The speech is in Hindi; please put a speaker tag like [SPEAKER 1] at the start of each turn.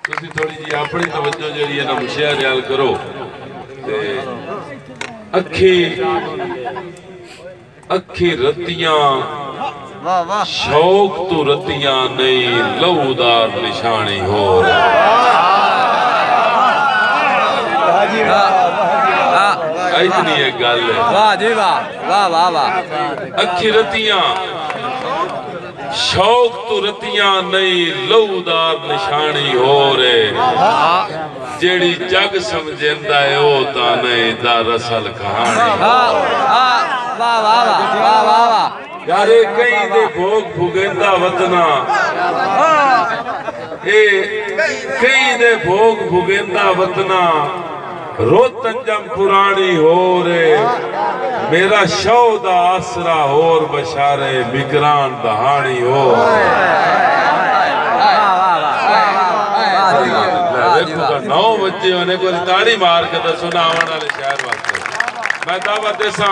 [SPEAKER 1] तुसी थोड़ी जी अपनी तवज्जो जेड़ी है ना मुशिया ख्याल करो ते अखी अखी रतियां शौक तू रतियां नहीं लहूदार निशानी हो इतनी एक गल है।
[SPEAKER 2] वाह जी वाह वाह वाह वाह।
[SPEAKER 1] अखी रतियां शौक तू रतियां नहीं लहूदार निशानी हो रे जेड़ी जग समझेंदा है ओ ता नहीं दरअसल कहानी।
[SPEAKER 2] वाह वाह वाह वाह वाह।
[SPEAKER 1] यार कई दे भोग भुगेंदा वतना ए कई दे भोग भुगेंदा वतना रोतन जम पुरानी हो रे मेरा शौदा आसरा और बशारे बिकरान दहानी हो। देखो 9 बजे होने को ताड़ी मार के तो सुनावन वाले शहर वास्ते मैं दावत देसा